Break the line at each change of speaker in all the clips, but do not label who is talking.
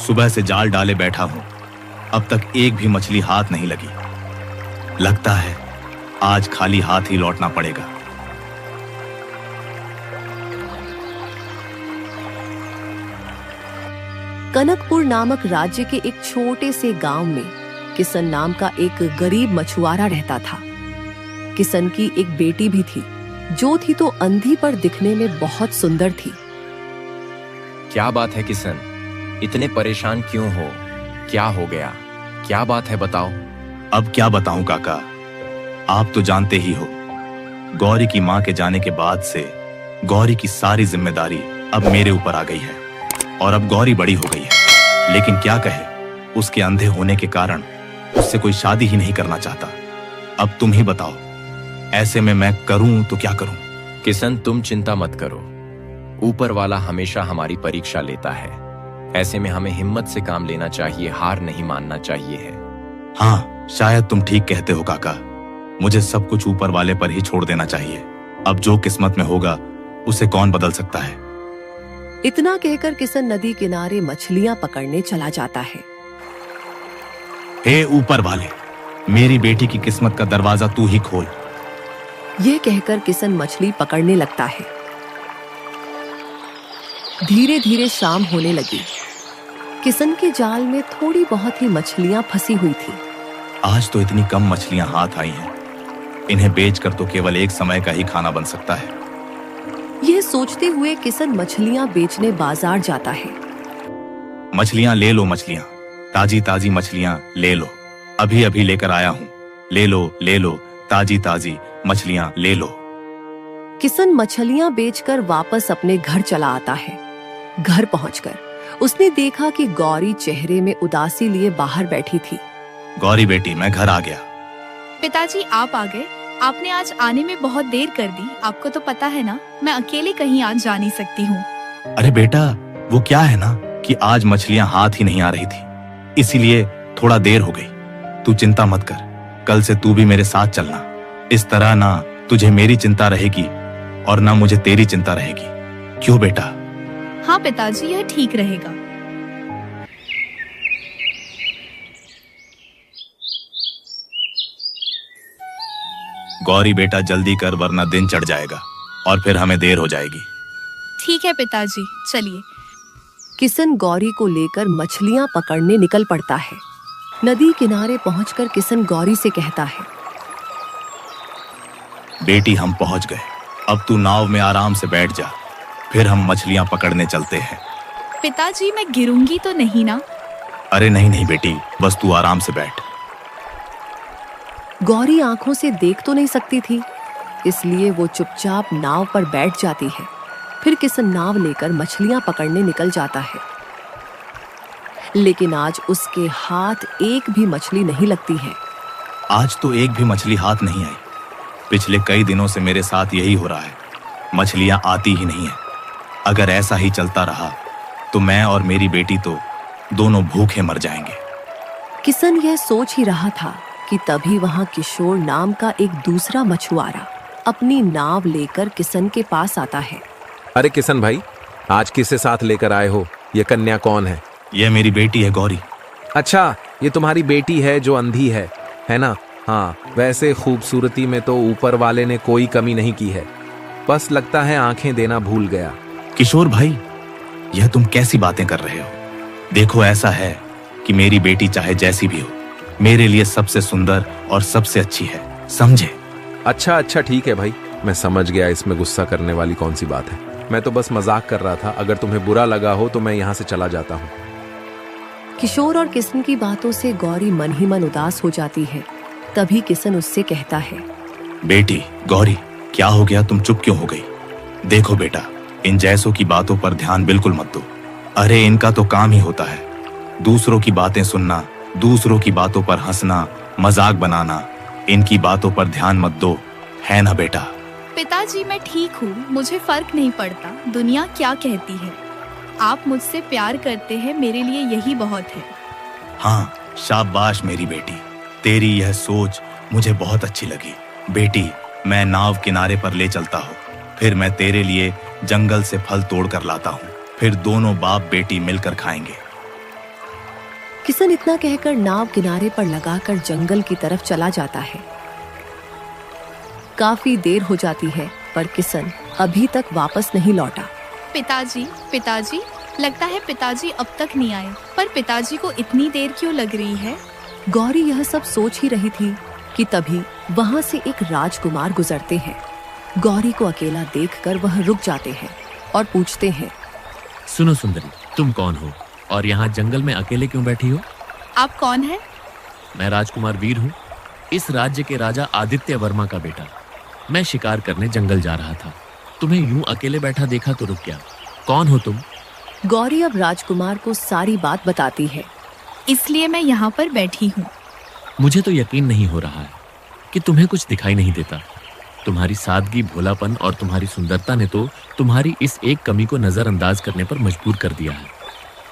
सुबह से जाल डाले बैठा हूं, अब तक एक भी मछली हाथ नहीं लगी। लगता है आज खाली हाथ ही लौटना पड़ेगा।
कनकपुर नामक राज्य के एक छोटे से गांव में किशन नाम का एक गरीब मछुआरा रहता था। किशन की एक बेटी भी थी, जो थी तो अंधी पर दिखने में बहुत सुंदर थी।
क्या बात है किशन, इतने परेशान क्यों हो? क्या हो गया? क्या बात है, बताओ।
अब क्या बताऊं काका, आप तो जानते ही हो, गौरी की मां के जाने के बाद से गौरी की सारी जिम्मेदारी अब मेरे ऊपर आ गई है और अब गौरी बड़ी हो गई है। लेकिन क्या कहे, उसके अंधे होने के कारण उससे कोई शादी ही नहीं करना चाहता। अब तुम ही बताओ, ऐसे में मैं करूं तो क्या करूं?
किशन, तुम चिंता मत करो, ऊपर वाला हमेशा हमारी परीक्षा लेता है। ऐसे में हमें हिम्मत से काम लेना चाहिए, हार नहीं मानना चाहिए है।
हाँ, शायद तुम ठीक कहते हो काका, मुझे सब कुछ ऊपर वाले पर ही छोड़ देना चाहिए। अब जो किस्मत में होगा उसे कौन बदल सकता है।
इतना कहकर किशन नदी किनारे मछलियां पकड़ने चला जाता है।
हे ऊपर वाले, मेरी बेटी की किस्मत का दरवाजा तू ही खोल।
यह कहकर किशन मछली पकड़ने लगता है। धीरे धीरे शाम होने लगी। किशन के जाल में थोड़ी बहुत ही मछलियां फंसी हुई थी।
आज तो इतनी कम मछलियां हाथ आई हैं, इन्हें बेचकर तो केवल एक समय का ही खाना बन सकता है।
यह सोचते हुए किशन मछलियां बेचने बाजार जाता है।
मछलियां ले लो, मछलियां, ताजी ताजी मछलियां ले लो, अभी अभी लेकर आया हूं। ले लो, ताजी ताजी मछलियां ले लो।
किशन मछलियां बेचकर वापस अपने घर चला आता है। घर पहुंचकर उसने देखा कि गौरी चेहरे में उदासी लिए बाहर बैठी थी।
गौरी बेटी, मैं घर आ गया।
पिताजी, आप आ गए? आपने आज आने में बहुत देर कर दी। आपको तो पता है ना, मैं अकेले कहीं आज जा नहीं सकती हूँ।
अरे बेटा, वो क्या है ना कि आज मछलियां हाथ ही नहीं आ रही थी, इसीलिए थोड़ा देर हो गई। तू चिंता मत कर, कल से तू भी मेरे साथ चलना। इस तरह ना तुझे मेरी चिंता रहेगी और ना मुझे तेरी चिंता रहेगी। क्यों बेटा?
हाँ पिताजी, यह ठीक रहेगा।
गौरी बेटा, जल्दी कर वरना दिन चढ़ जाएगा और फिर हमें देर हो जाएगी।
ठीक है पिताजी, चलिए।
किशन गौरी को लेकर मछलियां पकड़ने निकल पड़ता है। नदी किनारे पहुंचकर किशन गौरी से कहता है,
बेटी, हम पहुंच गए, अब तू नाव में आराम से बैठ जा, फिर हम मछलियां पकड़ने चलते हैं।
पिताजी, मैं गिरूंगी तो नहीं ना?
अरे नहीं बेटी, बस तू आराम से बैठ।
गौरी आंखों से देख तो नहीं सकती थी, इसलिए वो चुपचाप नाव पर बैठ जाती है। फिर किशन नाव लेकर मछलियां पकड़ने निकल जाता है। लेकिन आज उसके हाथ एक भी मछली नहीं लगती है।
आज तो एक भी मछली हाथ नहीं आई। पिछले कई दिनों से मेरे साथ यही हो रहा है, मछलियां आती ही नहीं है। अगर ऐसा ही चलता रहा तो मैं और मेरी बेटी तो दोनों भूखे मर जाएंगे।
किशन यह सोच ही रहा था कि तभी वहां किशोर नाम का एक दूसरा मछुआरा अपनी नाव लेकर किशन के पास आता है।
अरे किशन भाई, आज किसे साथ लेकर आए हो? ये कन्या कौन है?
यह मेरी बेटी है गौरी।
अच्छा, ये तुम्हारी बेटी है जो अंधी है ना? हाँ, वैसे खूबसूरती में तो ऊपर वाले ने कोई कमी नहीं की है, बस लगता है आंखें देना भूल गया।
किशोर भाई, यह तुम कैसी बातें कर रहे हो? देखो, ऐसा है कि मेरी बेटी चाहे जैसी भी हो, मेरे लिए सबसे सुंदर और सबसे अच्छी है, समझे?
अच्छा ठीक है भाई, मैं समझ गया, इसमें गुस्सा करने वाली कौन सी बात है। मैं तो बस मजाक कर रहा था, अगर तुम्हें बुरा लगा हो तो मैं यहाँ से चला जाता हूँ।
किशोर और किशन की बातों से गौरी मन ही मन उदास हो जाती है। तभी किशन उससे कहता है,
बेटी गौरी, क्या हो गया, तुम चुप क्यों हो गई? देखो बेटा, इन जैसों की बातों पर ध्यान बिल्कुल मत दो। अरे इनका तो काम ही होता है दूसरों की बातें सुनना, दूसरों की बातों पर हंसना, मजाक बनाना। इनकी बातों पर ध्यान मत दो, है ना बेटा?
पिताजी, मैं ठीक हूँ, मुझे फर्क नहीं पड़ता दुनिया क्या कहती है। आप मुझसे प्यार करते हैं, मेरे लिए यही बहुत है।
हाँ, शाबाश मेरी बेटी, तेरी यह सोच मुझे बहुत अच्छी लगी। बेटी, मैं नाव किनारे पर ले चलता हूँ, फिर मैं तेरे लिए जंगल से फल तोड़ कर लाता हूँ, फिर दोनों बाप बेटी मिलकर खाएंगे।
किसन इतना कहकर नाव किनारे पर लगाकर जंगल की तरफ चला जाता है। काफी देर हो जाती है पर किसन अभी तक वापस नहीं लौटा।
पिताजी, पिताजी, लगता है पिताजी अब तक नहीं आए। पर पिताजी को इतनी देर क्यों लग रही है?
गौरी यह सब सोच ही रही थी कि तभी वहां से एक राजकुमार गुजरते हैं। गौरी को अकेला देखकर वह रुक जाते हैं और पूछते हैं,
सुनो सुंदरी, तुम कौन हो और यहाँ जंगल में अकेले क्यों बैठी हो?
आप कौन है?
मैं राजकुमार वीर हूँ, इस राज्य के राजा आदित्य वर्मा का बेटा। मैं शिकार करने जंगल जा रहा था, तुम्हें यूं अकेले बैठा देखा तो रुक गया। कौन हो तुम?
गौरी अब राजकुमार को सारी बात बताती है।
इसलिए मैं यहाँ पर बैठी हूँ।
मुझे तो यकीन नहीं हो रहा है कि तुम्हें कुछ दिखाई नहीं देता। तुम्हारी सादगी, भोलापन और तुम्हारी सुंदरता ने तो तुम्हारी इस एक कमी को नजरअंदाज करने पर मजबूर कर दिया है।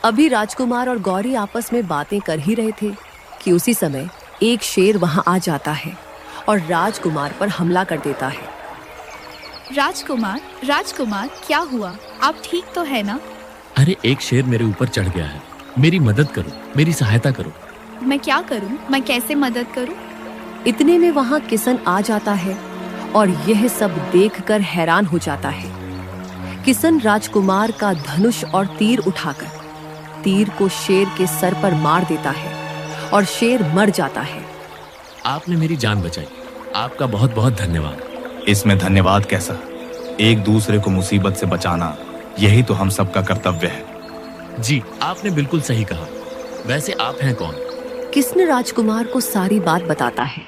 अभी राजकुमार और गौरी आपस में बातें कर ही रहे थे कि उसी समय एक शेर वहां आ जाता है और राजकुमार पर हमला कर देता है।
राजकुमार, राजकुमार, क्या हुआ? आप ठीक तो है ना?
अरे, एक शेर मेरे ऊपर चढ़ गया है, मेरी मदद करो, मेरी सहायता करो।
मैं क्या करूं? मैं कैसे मदद करूं?
इतने में वहां किसन आ जाता है और यह सब देखकर हैरान हो जाता है। किसन राजकुमार का धनुष और तीर उठाकर तीर को शेर के सर पर मार देता है और शेर मर जाता है।
आपने मेरी जान बचाई, आपका बहुत बहुत धन्यवाद।
इसमें धन्यवाद कैसा? एक दूसरे को मुसीबत से बचाना यही तो हम सबका कर्तव्य है।
जी, आपने बिल्कुल सही कहा। वैसे आप हैं कौन?
किसन राजकुमार को सारी बात बताता है।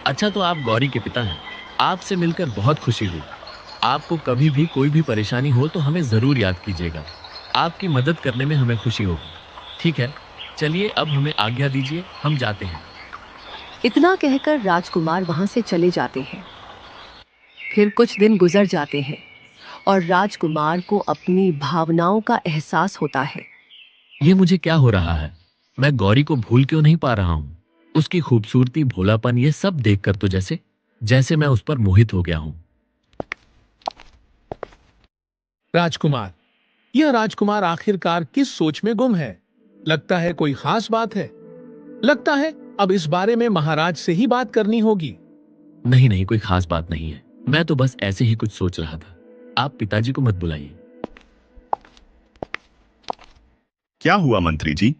अच्छा, तो आप गौरी के पिता हैं। आपसे मिलकर बहुत खुशी हुई। आपको कभी भी कोई भी परेशानी हो तो हमें जरूर याद कीजिएगा। आपकी मदद करने में हमें खुशी होगी। ठीक है, चलिए अब हमें आज्ञा दीजिए, हम जाते हैं।
इतना कहकर राजकुमार वहां से चले जाते हैं। फिर कुछ दिन गुजर जाते हैं और राजकुमार को अपनी भावनाओं का एहसास होता है।
ये मुझे क्या हो रहा है? मैं गौरी को भूल क्यों नहीं पा रहा हूँ? उसकी खूबसूरती, भोलापन, ये सब देखकर तो जैसे मैं उस पर मोहित हो गया हूँ।
राजकुमार, यह राजकुमार आखिरकार किस सोच में गुम है? लगता है कोई खास बात है। लगता है अब इस बारे में महाराज से ही बात करनी होगी।
नहीं नहीं, कोई खास बात नहीं है। मैं तो बस ऐसे ही कुछ सोच रहा था। आप पिताजी को मत बुलाइए।
क्या हुआ मंत्री जी?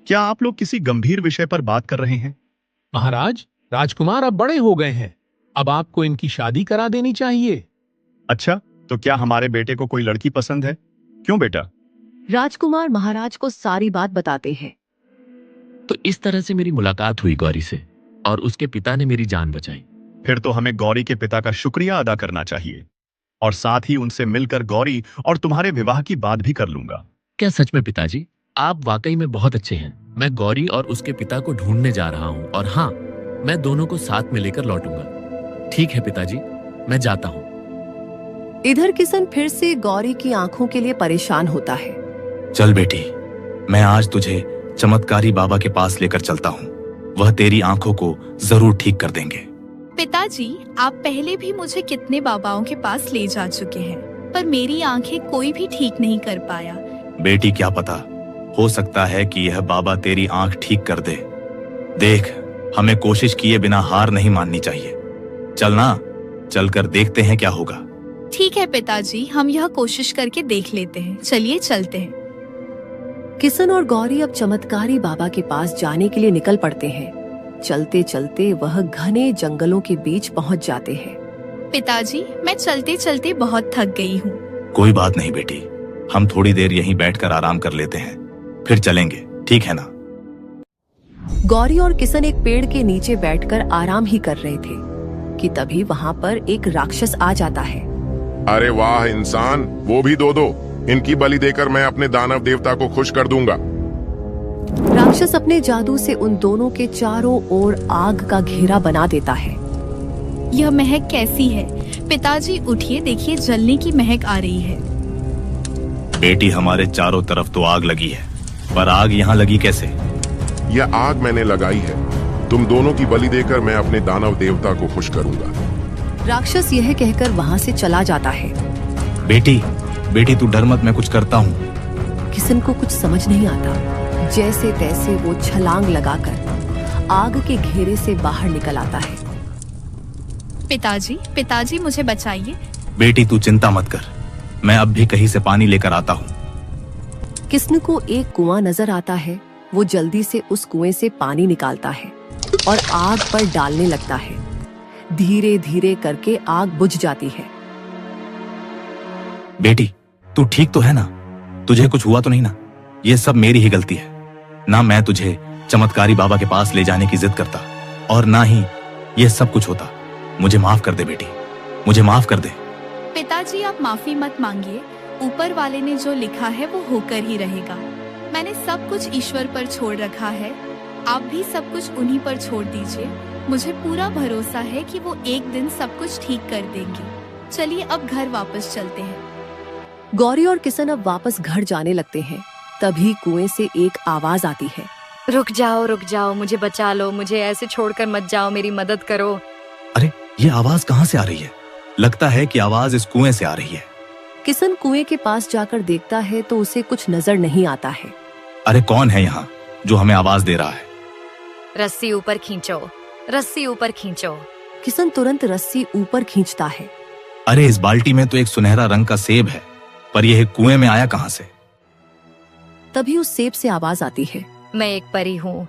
क्या आप लोग किसी गंभीर विषय पर बात कर रहे हैं?
महाराज, राजकुमार अब बड़े हो गए हैं। अब आपको इनकी शादी करा देनी चाहिए।
अच्छा, तो क्या हमारे बेटे को कोई लड़की पसंद है? क्यों बेटा?
राजकुमार महाराज को सारी बात बताते हैं।
तो इस तरह से मेरी मुलाकात हुई गौरी से और उसके पिता ने मेरी जान बचाई।
फिर तो हमें गौरी के पिता का शुक्रिया अदा करना चाहिए और साथ ही उनसे मिलकर गौरी और तुम्हारे विवाह की बात भी कर लूंगा।
क्या सच में पिताजी? आप वाकई में बहुत अच्छे हैं। मैं गौरी और उसके पिता को ढूंढने जा रहा हूँ और हाँ, मैं दोनों को साथ में लेकर लौटूंगा। ठीक है पिताजी, मैं जाता हूँ।
इधर किसन फिर से गौरी की आंखों के लिए परेशान होता है।
चल बेटी, मैं आज तुझे चमत्कारी बाबा के पास लेकर चलता हूँ। वह तेरी आंखों को जरूर ठीक कर देंगे।
पिताजी, आप पहले भी मुझे कितने बाबाओं के पास ले जा चुके हैं, पर मेरी आंखें कोई भी ठीक नहीं कर पाया।
बेटी, क्या पता, हो सकता है कि यह बाबा तेरी आंख ठीक कर दे। देख, हमें कोशिश किए बिना हार नहीं माननी चाहिए। चलना, चलकर देखते हैं क्या होगा।
ठीक है पिताजी, हम यह कोशिश करके देख लेते हैं। चलिए चलते हैं।
किसन और गौरी अब चमत्कारी बाबा के पास जाने के लिए निकल पड़ते हैं। चलते चलते वह घने जंगलों के बीच पहुंच जाते हैं।
पिताजी, मैं चलते चलते बहुत थक गई हूँ।
कोई बात नहीं बेटी, हम थोड़ी देर यहीं बैठकर आराम कर लेते हैं, फिर चलेंगे, ठीक है ना?
गौरी और किसन एक पेड़ के नीचे बैठकर आराम ही कर रहे थे कि तभी वहां पर एक राक्षस आ जाता है।
अरे वाह इंसान, वो भी दो। इनकी बलि देकर मैं अपने दानव देवता को खुश कर दूंगा।
राक्षस अपने जादू से उन दोनों के चारों ओर आग का घेरा बना देता है।
यह महक कैसी है? पिताजी उठिए, देखिए जलने की महक आ रही है।
बेटी, हमारे चारों तरफ तो आग लगी है, पर आग यहाँ लगी कैसे?
यह आग मैंने लगाई है। तुम दोनों की बलि देकर मैं अपने दानव देवता को खुश करूंगा।
राक्षस यह कहकर वहां से चला जाता है।
बेटी, तू डर मत, मैं कुछ करता हूँ।
किसन को कुछ समझ नहीं आता। जैसे तैसे वो छलांग लगाकर आग के घेरे से बाहर निकल आता है।
पिताजी, पिताजी मुझे बचाइए।
बेटी तू चिंता मत कर, मैं अब भी कहीं से पानी लेकर आता हूँ।
किस्न को एक कुआं नजर आता है। वो जल्दी से उस कुएं से पानी निकालता है और आग पर डालने लगता है। धीरे धीरे करके आग बुझ जाती है।
बेटी तू ठीक तो है ना? तुझे कुछ हुआ तो नहीं ना? ये सब मेरी ही गलती है ना। मैं तुझे चमत्कारी बाबा के पास ले जाने की जिद करता और ना ही ये सब कुछ होता। मुझे माफ कर दे बेटी, मुझे माफ कर दे।
पिताजी आप माफी मत मांगिए। ऊपर वाले ने जो लिखा है वो होकर ही रहेगा। मैंने सब कुछ ईश्वर पर छोड़ रखा है। आप भी सब कुछ उन्हीं पर छोड़ दीजिए। मुझे पूरा भरोसा है कि वो एक दिन सब कुछ ठीक कर देंगे। चलिए अब घर वापस चलते हैं।
गौरी और किशन अब वापस घर जाने लगते हैं। तभी कुएं से एक आवाज आती है।
रुक जाओ, मुझे बचा लो, मुझे ऐसे छोड़कर मत जाओ, मेरी मदद करो।
अरे ये आवाज कहाँ से आ रही है? लगता है कि आवाज इस कुएं से आ रही है।
किशन कुएं के पास जाकर देखता है तो उसे कुछ नजर नहीं आता है।
अरे कौन है यहाँ जो हमें आवाज दे रहा है?
रस्सी ऊपर खींचो, रस्सी ऊपर खींचो।
किशन तुरंत रस्सी ऊपर खींचता है।
अरे इस बाल्टी में तो एक सुनहरा रंग का सेब है, पर यह कुएं में आया कहाँ से?
तभी उस सेब से आवाज आती है।
मैं एक परी हूँ।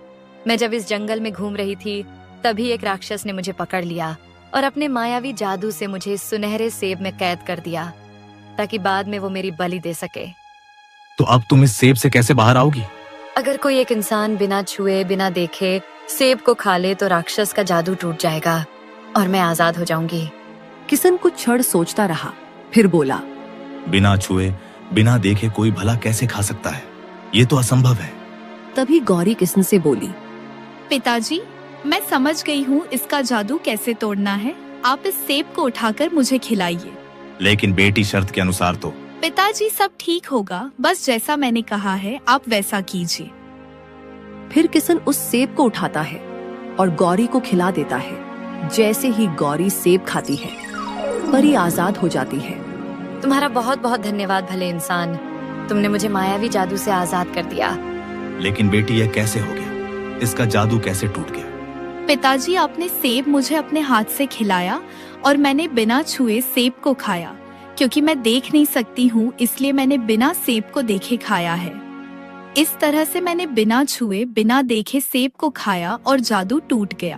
मैं जब इस जंगल में घूम रही थी तभी एक राक्षस ने मुझे पकड़ लिया और अपने मायावी जादू से मुझे इस सुनहरे सेब में कैद कर दिया ताकि बाद में वो मेरी बलि दे सके।
तो अब तुम इस सेब से कैसे बाहर आओगी?
अगर कोई एक इंसान बिना छुए बिना देखे सेब को खा ले तो राक्षस का जादू टूट जाएगा और मैं आजाद हो जाऊंगी।
किशन कुछ क्षण सोचता रहा, फिर बोला,
बिना छुए बिना देखे कोई भला कैसे खा सकता है? ये तो असंभव है।
तभी गौरी किशन से बोली,
पिताजी मैं समझ गई हूँ इसका जादू कैसे तोड़ना है। आप इस सेब को उठाकर मुझे खिलाइए।
लेकिन बेटी शर्त के अनुसार तो।
पिताजी सब ठीक होगा, बस जैसा मैंने कहा है आप वैसा कीजिए।
फिर किशन उस सेब को उठाता है और गौरी को खिला देता है। जैसे ही गौरी सेब खाती है परी आजाद हो जाती है।
तुम्हारा बहुत बहुत धन्यवाद भले इंसान, तुमने मुझे मायावी जादू से आजाद कर दिया।
लेकिन बेटी यह कैसे हो गया? इसका जादू कैसे टूट गया?
पिताजी आपने सेब मुझे अपने हाथ से खिलाया और मैंने बिना छुए सेब को खाया। क्योंकि मैं देख नहीं सकती हूँ इसलिए मैंने बिना सेब को देखे खाया है। इस तरह से मैंने बिना छुए बिना देखे सेब को खाया और जादू टूट गया।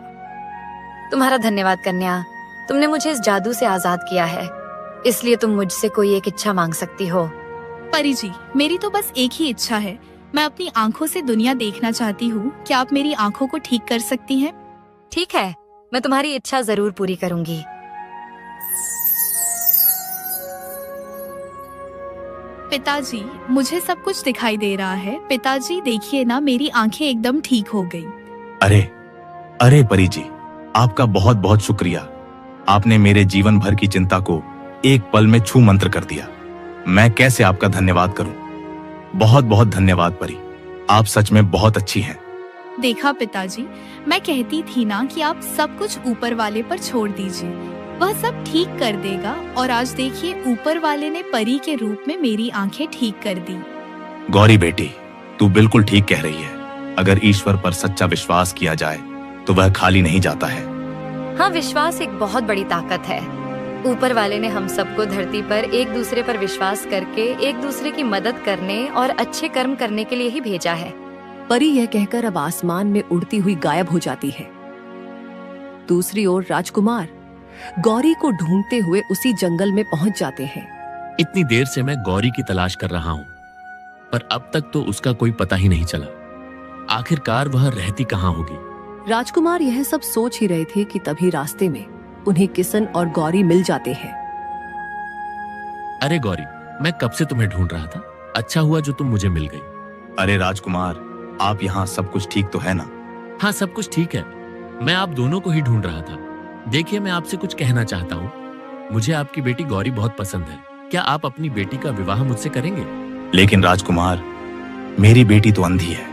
तुम्हारा धन्यवाद कन्या, तुमने मुझे इस जादू से आजाद किया है, इसलिए तुम मुझसे कोई एक इच्छा मांग सकती हो।
परी जी मेरी तो बस एक ही इच्छा है। मैं अपनी आँखों से दुनिया देखना चाहती हूँ। क्या आप मेरी आँखों को ठीक कर सकती हैं?
ठीक है, मैं तुम्हारी इच्छा जरूर पूरी करूंगी।
पिताजी मुझे सब कुछ दिखाई दे रहा है। पिताजी देखिए ना, मेरी आंखें एकदम ठीक हो गई।
अरे अरे परी जी, आपका बहुत बहुत शुक्रिया। आपने मेरे जीवन भर की चिंता को एक पल में छू मंत्र कर दिया। मैं कैसे आपका धन्यवाद करूं? बहुत बहुत धन्यवाद परी, आप सच में बहुत अच्छी हैं।
देखा पिताजी, मैं कहती थी ना कि आप सब कुछ ऊपर वाले पर छोड़ दीजिए, वह सब ठीक कर देगा। और आज देखिए ऊपर वाले ने परी के रूप में मेरी आंखें ठीक कर दी।
गौरी बेटी, तू बिल्कुल ठीक कह रही है। अगर ईश्वर पर सच्चा विश्वास किया जाए तो वह खाली नहीं जाता है।
हाँ, विश्वास एक बहुत बड़ी ताकत है। ऊपर वाले ने हम सबको धरती पर एक दूसरे पर विश्वास करके एक दूसरे की मदद करने और अच्छे कर्म करने के लिए ही भेजा है।
परी यह कहकर अब आसमान में उड़ती हुई गायब हो जाती है। दूसरी ओर राजकुमार गौरी को ढूंढते हुए उसी जंगल में पहुंच जाते हैं।
इतनी देर से मैं गौरी की तलाश कर रहा हूँ, पर अब तक तो उसका कोई पता ही नहीं चला। आखिरकार वह रहती कहाँ होगी?
राजकुमार यह सब सोच ही रहे थे कि तभी रास्ते में उन्हें किशन और गौरी मिल जाते हैं।
अरे गौरी, मैं कब से तुम्हें ढूंढ रहा था। अच्छा हुआ जो तुम मुझे मिल गई।
अरे राजकुमार, आप यहाँ सब कुछ ठीक तो है ना?
हाँ, सब कुछ ठीक है। मैं आप दोनों को ही ढूंढ रहा था। देखिए, मैं आपसे कुछ कहना चाहता हूँ। मुझे आपकी बेटी गौरी बहुत पसंद है। क्या आप अपनी बेटी का विवाह मुझसे करेंगे?
लेकिन राजकुमार, मेरी बेटी तो अंधी है।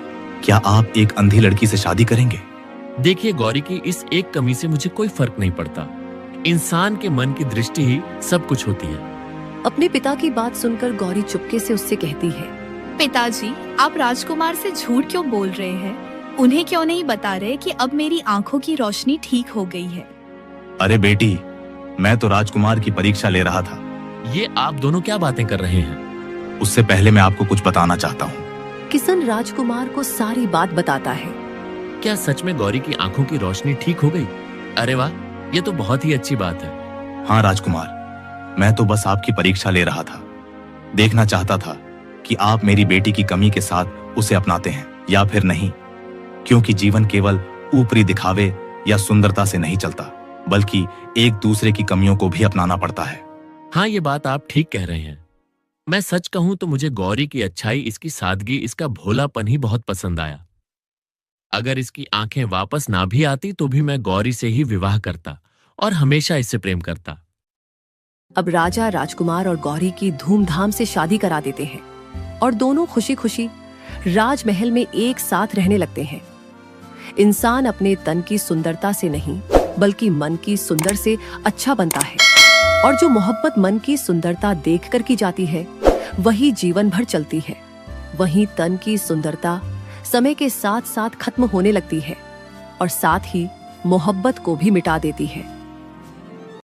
क्या आप एक अंधी लड़की से शादी करेंगे?
देखिए गौरी की इस एक कमी से मुझे कोई फर्क नहीं पड़ता। इंसान के मन की दृष्टि ही सब कुछ होती है।
अपने पिता की बात सुनकर गौरी चुपके से उससे कहती है,
पिताजी, आप राजकुमार से झूठ क्यों बोल रहे हैं? उन्हें क्यों नहीं बता रहे कि अब मेरी आंखों की रोशनी ठीक हो गई है?
अरे बेटी, मैं तो राजकुमार की परीक्षा ले रहा था।
ये आप दोनों क्या बातें कर रहे हैं?
उससे पहले मैं आपको कुछ बताना चाहता हूँ।
किशन राजकुमार को सारी बात बताता है।
क्या सच में गौरी की आंखों की रोशनी ठीक हो गई? अरे वाह, ये तो बहुत ही अच्छी बात है।
हाँ राजकुमार, मैं तो बस आपकी परीक्षा ले रहा था। देखना चाहता था कि आप मेरी बेटी की कमी के साथ उसे अपनाते हैं या फिर नहीं, क्योंकि जीवन केवल ऊपरी दिखावे या सुंदरता से नहीं चलता, बल्कि एक दूसरे की कमियों को भी अपनाना पड़ता है।
हाँ, ये बात आप ठीक कह रहे हैं। मैं सच कहूं तो मुझे गौरी की अच्छाई, इसकी सादगी, इसका भोलापन ही बहुत पसंद आया। अगर इसकी आंखें वापस ना भी आती तो भी मैं गौरी से ही विवाह करता और हमेशा इससे प्रेम करता।
अब राजा राजकुमार और गौरी की धूमधाम से शादी करा देते हैं और दोनों खुशी खुशी राजमहल में एक साथ रहने लगते हैं। इंसान अपने तन की सुंदरता से नहीं, बल्कि मन की सुंदर से अच्छा बनता है, और जो मोहब्बत मन की सुंदरता देखकर की जाती है वही जीवन भर चलती है। वहीं तन की सुंदरता समय के साथ साथ खत्म होने लगती है और साथ ही मोहब्बत को भी मिटा देती है।